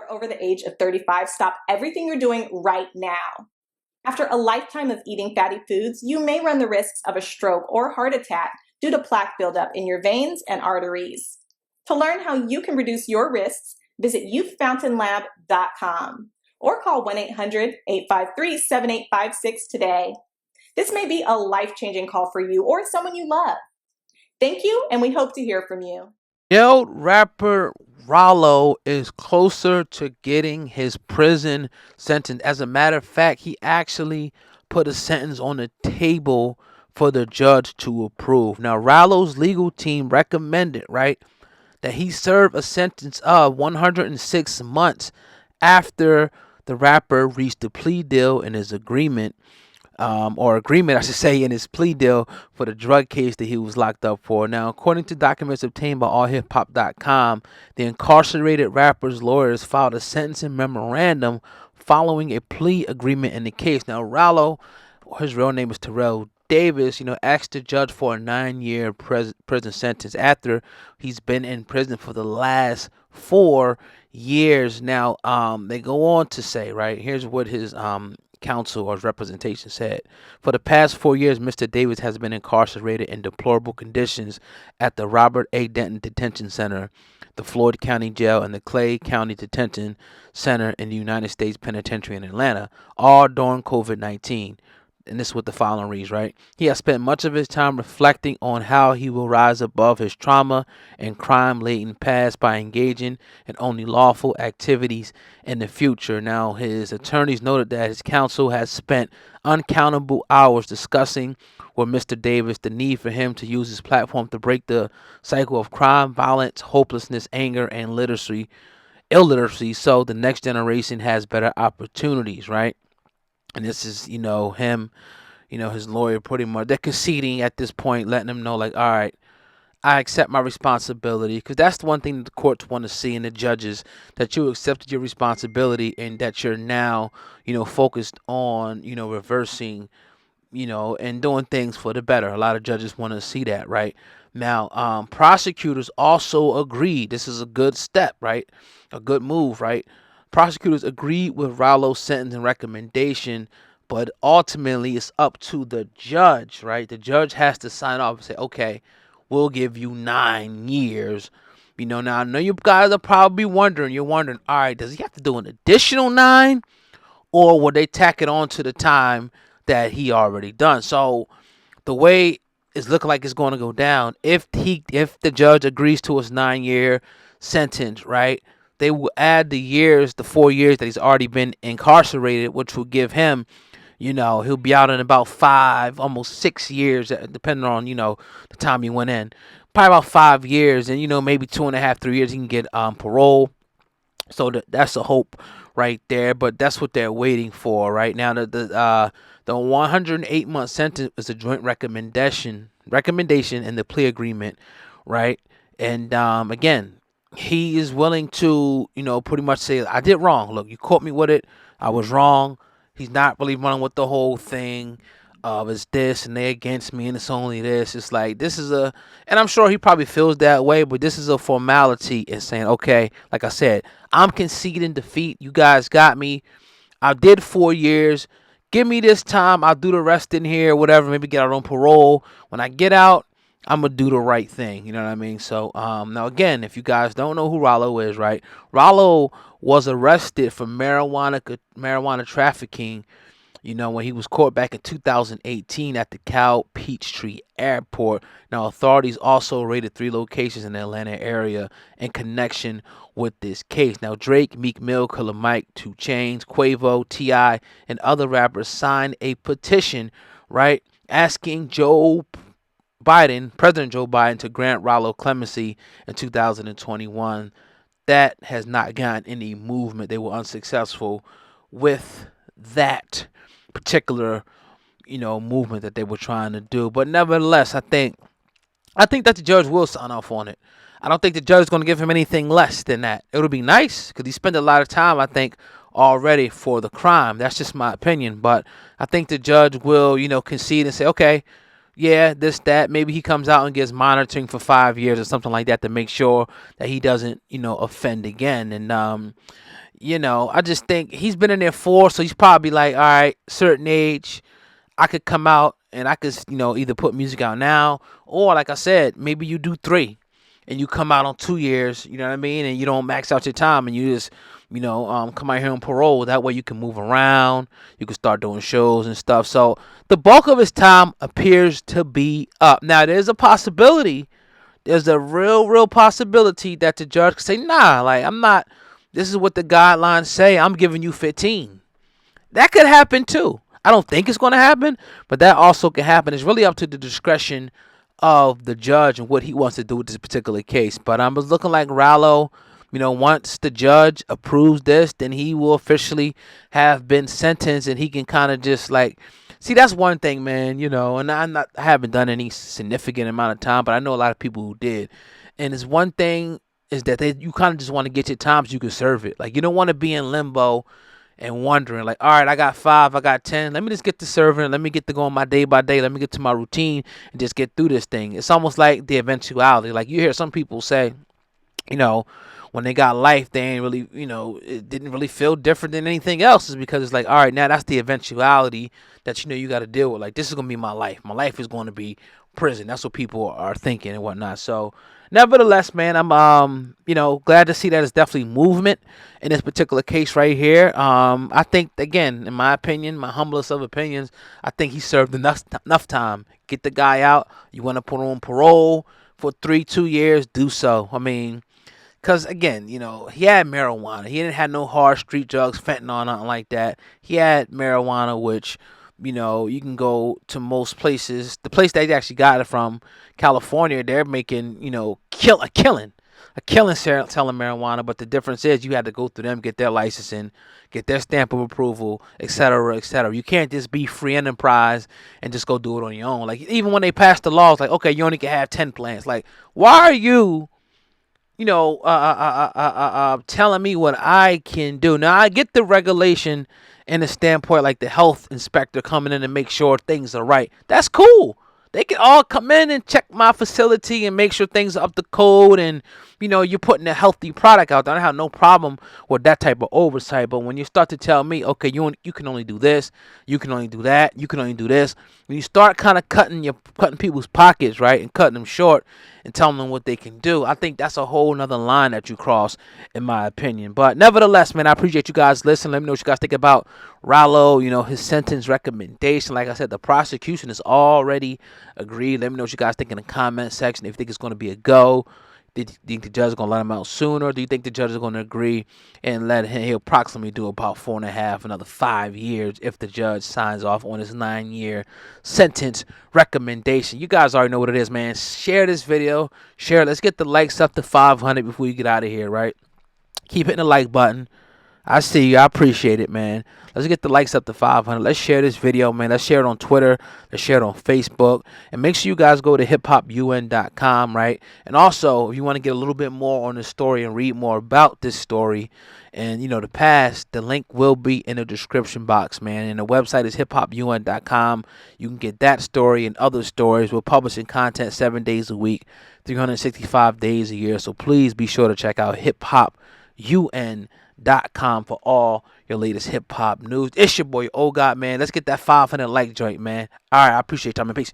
you're over the age of 35, stop everything you're doing right now. After a lifetime of eating fatty foods, you may run the risks of a stroke or heart attack due to plaque buildup in your veins and arteries. To learn how you can reduce your risks, visit youthfountainlab.com or call 1-800-853-7856 today. This may be a life-changing call for you or someone you love. Thank you, and we hope to hear from you. Jailed rapper Ralo is closer to getting his prison sentence. As a matter of fact, he actually put a sentence on the table for the judge to approve. Now, Ralo's legal team recommended, right, that he serve a sentence of 106 months after the rapper reached a plea deal in his agreement I should say, in his plea deal for the drug case that he was locked up for. Now, according to documents obtained by AllHipHop.com, the incarcerated rapper's lawyers filed a sentencing memorandum following a plea agreement in the case. Now, Ralo, his real name is Terrell Davis, asked the judge for a 9-year prison sentence after he's been in prison for the last 4 years. Now, they go on to say, right, here's what his counsel or representation said. For the past 4 years, Mr. Davis has been incarcerated in deplorable conditions at the Robert A. Deyton Detention Center, the Floyd County Jail, and the Clay County Detention Center in the United States Penitentiary in Atlanta, all during COVID-19. And this is what the following reads, right? He has spent much of his time reflecting on how he will rise above his trauma and crime-laden past by engaging in only lawful activities in the future. Now, his attorneys noted that his counsel has spent uncountable hours discussing with Mr. Davis the need for him to use his platform to break the cycle of crime, violence, hopelessness, anger, and illiteracy, so the next generation has better opportunities, right? And this is, him, his lawyer pretty much, they're conceding at this point, letting him know, like, all right, I accept my responsibility. Because that's the one thing that the courts want to see in the judges, that you accepted your responsibility and that you're now, focused on, reversing, and doing things for the better. A lot of judges want to see that, right? Now, prosecutors also agreed. This is a good step, right? A good move, right? Prosecutors agreed with Ralo's sentencing recommendation, but ultimately it's up to the judge, right? The judge has to sign off and say, okay, we'll give you 9 years. Now I know you guys are probably wondering, all right, does he have to do an additional 9? Or will they tack it on to the time that he already done? So the way it's looking like it's going to go down, if the judge agrees to his 9-year sentence, right, they will add the 4 years that he's already been incarcerated, which will give him, he'll be out in about 5, almost 6 years, depending on, the time he went in. Probably about 5 years, and, maybe 2.5, 3 years he can get parole. So that's a hope right there, but that's what they're waiting for right now. The 108-month sentence is a joint recommendation in the plea agreement, right? And again, he is willing to, pretty much say, I did wrong. Look, you caught me with it. I was wrong. He's not really running with the whole thing of it's this and they against me and it's only this. It's like, and I'm sure he probably feels that way, but this is a formality in saying, okay, like I said, I'm conceding defeat. You guys got me. I did 4 years. Give me this time. I'll do the rest in here, whatever, maybe get out on parole. When I get out, I'm going to do the right thing. You know what I mean? So, now again, if you guys don't know who Ralo is, right? Ralo was arrested for marijuana trafficking, when he was caught back in 2018 at the Cal Peachtree Airport. Now, authorities also raided 3 locations in the Atlanta area in connection with this case. Now, Drake, Meek Mill, Killer Mike, 2 Chainz, Quavo, T.I., and other rappers signed a petition, right, asking President Joe Biden, to grant Ralo clemency in 2021. That has not gotten any movement. They were unsuccessful with that particular, movement that they were trying to do. But nevertheless, I think that the judge will sign off on it. I don't think the judge is going to give him anything less than that. It would be nice because he spent a lot of time, I think, already for the crime. That's just my opinion. But I think the judge will, concede and say, okay, yeah, this, that. Maybe he comes out and gets monitoring for 5 years or something like that to make sure that he doesn't, offend again. And, I just think he's been in there 4, so he's probably like, all right, certain age, I could come out and I could, either put music out now, or like I said, maybe you do 3 and you come out on 2 years, you know what I mean? And you don't max out your time and you just, come out here on parole. That way you can move around, you can start doing shows and stuff. So the bulk of his time appears to be up. Now, there's a real possibility that the judge could say, nah, like, I'm not, this is what the guidelines say, I'm giving you 15. That could happen too. I don't think it's going to happen, but that also can happen. It's really up to the discretion of the judge and what he wants to do with this particular case. But I'm looking like Ralo, once the judge approves this, then he will officially have been sentenced, and he can kind of just like, see, that's one thing, man, and I haven't done any significant amount of time, but I know a lot of people who did. And it's one thing is that you kind of just want to get your time so you can serve it. Like, you don't want to be in limbo and wondering, like, all right, I got 5, I got 10. Let me just get to serving. Let me get to going my day by day. Let me get to my routine and just get through this thing. It's almost like the eventuality. Like, you hear some people say, when they got life, they ain't really, it didn't really feel different than anything else. Is because it's like, all right, now that's the eventuality that you got to deal with. Like, this is gonna be my life. My life is going to be prison. That's what people are thinking and whatnot. So, nevertheless, man, I'm glad to see that it's definitely movement in this particular case right here. I think, again, in my opinion, my humblest of opinions, I think he served enough time. Get the guy out. You want to put him on parole for 2 years? Do so. I mean, because, again, he had marijuana. He didn't have no hard street drugs, fentanyl, nothing like that. He had marijuana, which, you can go to most places. The place that he actually got it from, California, they're making, a killing selling marijuana. But the difference is you had to go through them, get their licensing, get their stamp of approval, et cetera, et cetera. You can't just be free enterprise and just go do it on your own. Like, even when they passed the laws, like, okay, you only can have 10 plants. Like, why are you telling me what I can do? Now, I get the regulation and the standpoint, like the health inspector coming in and make sure things are right. That's cool. They can all come in and check my facility and make sure things are up to code, and you're putting a healthy product out there. I have no problem with that type of oversight. But when you start to tell me, okay, you can only do this, you can only do that, you can only do this, when you start kind of cutting people's pockets, right, and cutting them short and telling them what they can do, I think that's a whole nother line that you cross, in my opinion. But nevertheless, man, I appreciate you guys listening. Let me know what you guys think about Ralo, his sentence recommendation. Like I said, the prosecution is already agreed. Let me know what you guys think in the comment section. If you think it's going to be a go, do you think the judge is going to let him out sooner? Do you think the judge is going to agree and let him? He'll approximately do about 4.5, another 5 years if the judge signs off on his 9-year sentence recommendation. You guys already know what it is, man. Share this video. Share it. Let's get the likes up to 500 before you get out of here, right? Keep hitting the like button. I see you. I appreciate it, man. Let's get the likes up to 500. Let's share this video, man. Let's share it on Twitter. Let's share it on Facebook. And make sure you guys go to hiphopun.com, right? And also, if you want to get a little bit more on this story and read more about this story and, the past, the link will be in the description box, man. And the website is hiphopun.com. You can get that story and other stories. We're publishing content 7 days a week, 365 days a year. So please be sure to check out hiphopun.com for all your latest hip hop news. It's your boy, Oh God, man. Let's get that 500 like joint, man. All right, I appreciate y'all, man. Peace.